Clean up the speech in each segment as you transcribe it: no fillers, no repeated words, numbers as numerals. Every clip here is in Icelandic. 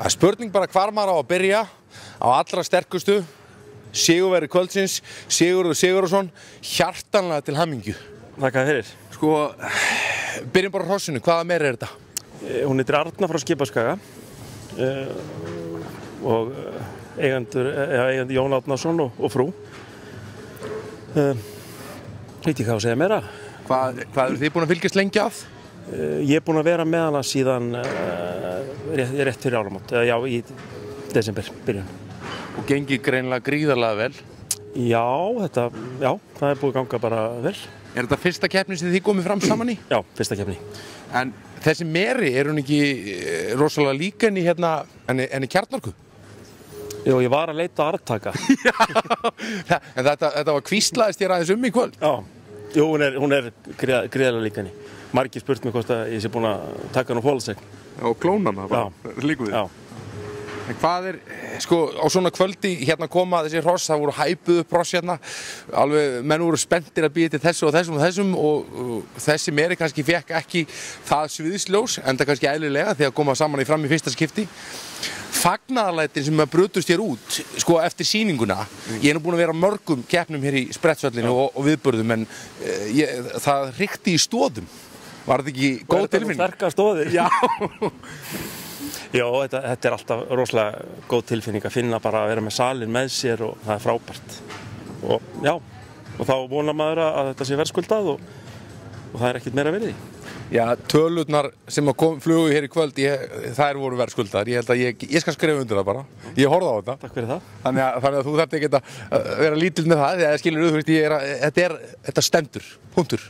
Það er spurning bara hvar maður á að byrja á allra sterkustu sigurvegari kvöldsins, Sigurður Sigurðarson, hjartanlega til hamingju. Þakka fyrir. Sko, byrjum bara á hrossinu, hvaða meira er þetta? Hún heitir Arna frá Skipaskaga og eigandi Jón Árnason og frú. Veit ég hvað að segja meira? Hvað eru þið búin að fylgjast lengi að? Ég er búin að vera með hana síðan rétt fyrir áramót, já, í desember byrjun. Og gengið greinilega gríðarlega vel. Já, það er búið að ganga bara vel. Er þetta fyrsta keppni sem þið komið fram saman í? Já, fyrsta keppni. En þessi meri, er hún ekki rosalega líka enn í Kjarnorku? Jú, ég var að leita arftaka. Já, en þetta var hvíslaðist þér aðeins í kvöld? Já, jú, hún er gríðarlega líka henni. Margir spurt mig hvort að ég sé búin að taka hann á pólasegn. Og klónana bara, líku við. Já. En hvað er, sko, á svona kvöldi hérna koma þessi hross, það voru hæpuð upp hross hérna, alveg, menn voru spenntir að býja til þessu og þessum og þessi meri kannski fekk ekki það sviðsljós, enda kannski eðlilega þegar koma saman fram í fyrsta skipti. Fagnaðarlætin sem brutust hér út, sko, eftir sýninguna, ég er nú búin að vera á mörgum keppnum hér í sprettsvöllinu og viðburðum, en það hrikti í stóðum. Var þetta ekki góð tilfinning? Sterkar stóðir. Já. Já, þetta er alltaf rosalega góð tilfinning að finna bara að vera með salinn með sér og það er frábært. Og já, og þá vonar maður að þetta sé verðskuldað og það er ekkert meira verið í. Já, tölurnar sem flugu hér í kvöld, þær voru verðskuldaðar. Ég held að ég skal skrifa undir það bara. Ég horfði á þetta. Takk fyrir það. Þannig að þú þarft ekki að vera lítill með það, þegar skilur þú veist, þetta stendur, punktur.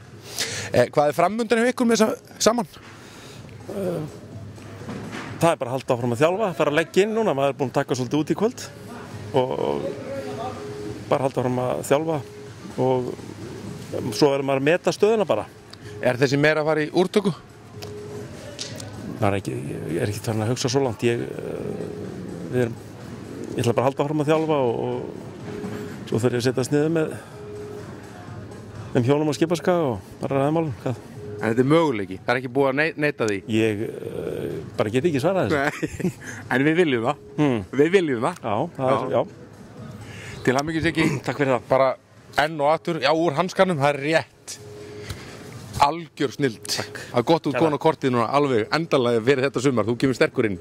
Hvað er framundan hjá ykkur með þessa saman? Það er bara að halda áfram að þjálfa, fara að leggja inn núna, maður er búinn að taka svolítið út í kvöld og bara halda áfram að þjálfa og svo verður maður að meta stöðuna bara. Er þessi meira að fara í úrtöku? Ég er ekki farin að hugsa svo langt, ég ætla bara að halda áfram að þjálfa og svo þarf ég að setjast niður með hjólum á Skipaskaga og bara ræða málum. En þetta er möguleiki, það er ekki búið að neita því? Ég bara get ekki svarað þessu. Nei, en við viljum það. Við viljum það. Já. Til hamingju Siggi. Takk fyrir það. Bara enn og aftur, já, úr hanskanum, það er rétt. Algjör snilld. Takk. Það er gott út kona kortið núna, alveg endanlega fyrir þetta sumar, þú kemur sterkur inn.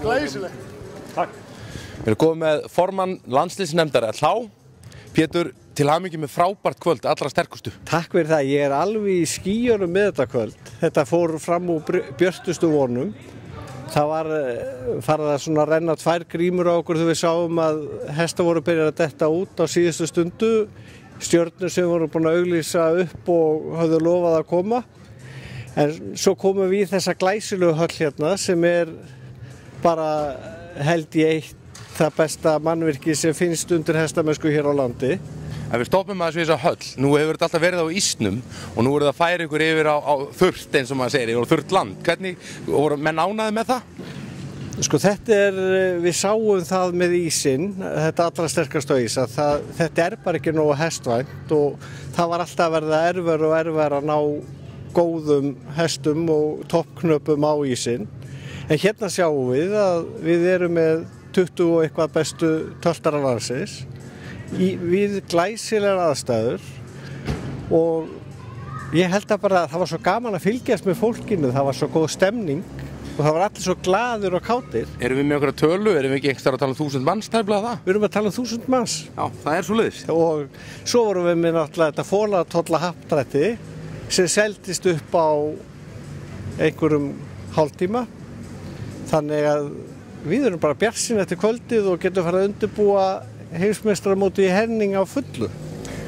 Glæsilegt. Takk. Við erum komið með formann landsliðsnefndar LH, Pétur, til hamingju með frábært kvöld, allra sterkustu. Takk fyrir það, ég er alveg í skýjunum með þetta kvöld. Þetta fór fram úr björtustu vonum. Það var farið að svona renna 2 grímur á okkur þegar við sáum að hesta voru byrjað að detta út á síðustu stundu. Stjörnur sem voru búin að auglýsa upp og höfðu lofað að koma. En svo komum við í þessa glæsilegu höll hérna sem er bara held ég eitt það besta mannvirki sem finnst undir hestamennsku hér á landi. En við stoppum aðeins við þessa höll. Nú hefur þetta alltaf verið á ísnum og nú er það að færa ykkur yfir á þurrt eins og maður segir, yfir á þurrt land. Hvernig voru menn ánægðir með það? Sko við sáum það með ísinn, þetta allra sterkasta ís, að þetta er bara ekki nógu hestvænt og það var alltaf að verða erfiðara og erfiðara að ná góðum hestum og toppknöpum á ísinn. En hérna sjáum við að við erum með 20 og eitthvað bestu töltara landsins við glæsilegar aðstæður og ég held að bara það var svo gaman að fylgjast með fólkinu, það var svo góð stemning og það var allir svo glaðir og kátir. Erum við með okkur að tölu? Erum við ekki einhverstað að tala 1000 manns tæplega það? Við erum að tala 1000 manns. Já, það er svoleiðis. Og svo vorum við með náttúrulega þetta fólatolla happdrætti sem seldist upp á einhverjum hálftíma. Þannig að við erum bara bjartsýn eftir kvöldið og getum farið að undirbúa heimsmeistaramótið í Henning á fullu.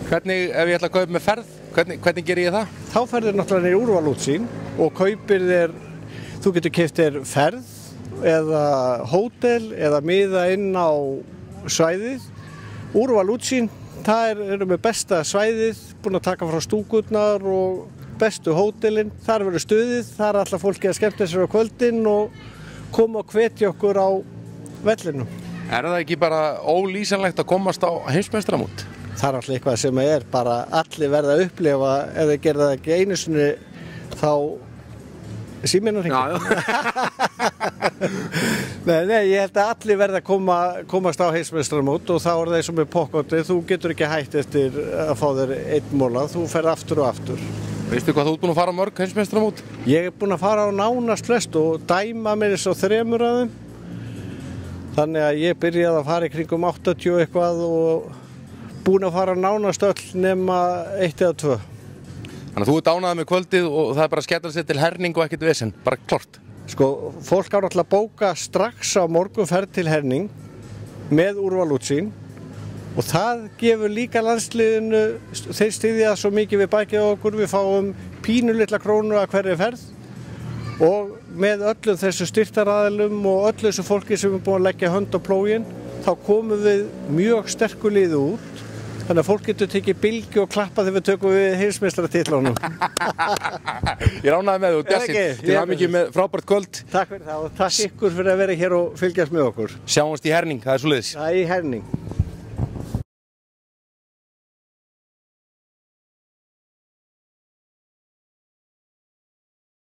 Hvernig, ef ég ætla að kaupa með ferð, hvernig ger ég það? Þá ferðir náttúrulega niður úrvalútsýn og kaupir þú getur keypt þér ferð eða hótel eða miða inn á svæðið. Úrvalútsýn, það eru með besta svæðið, búin að taka frá stúkurnar og bestu hótelin. Þar verður stuðið, þar er alltaf fólki að skemmta sér á kvöldin og koma og hvetja okkur á vellinum. Er það ekki bara ólýsanlegt að komast á heimsmeistaramót? það alltaf eitthvað sem bara allir verða að upplifa ef þeir gera það ekki einu sinni þá síminn að hringja. Nei, ég held að allir verða að komast á heimsmeistaramót og þá það eins og með pokkotið, þú getur ekki hætt eftir að fá þér einn móla, þú ferð aftur og aftur. Veistu hvað þú ert búin að fara á mörg heimsmeistaramót? Ég búin að fara á nánast flest og dæma mér svo 3 af þeim. Þannig að ég byrjaði að fara í kringum 80 eitthvað og búin að fara nánast öll nema 1 eða 2. Þannig að þú ert ánægður með kvöldið og það bara skella sér til herning og ekkert vesen, bara klart. Sko, fólk á náttúrulega að bóka strax á morgun ferð til herning með úrval útsýn og það gefur líka landsliðinu, þeir styðja svo mikið við bakið á okkur, við fáum pínulitla krónu að hverju ferð og með öllum þessu styrktaraðilum og öllu þessu fólki sem búin að leggja hönd á plóginn, þá komum við mjög sterku liði út, þannig að fólk getur tekið bylgju og klappa þegar við tökum við heimsmeistaratitlunum. Ég ánægður með þú, Bjartsýnn, til hamingju með frábært kvöld. Takk fyrir það og takk ykkur fyrir að vera hér og fylgjast með okkur. Sjáumst í herning, það svoleiðis. Það í herning.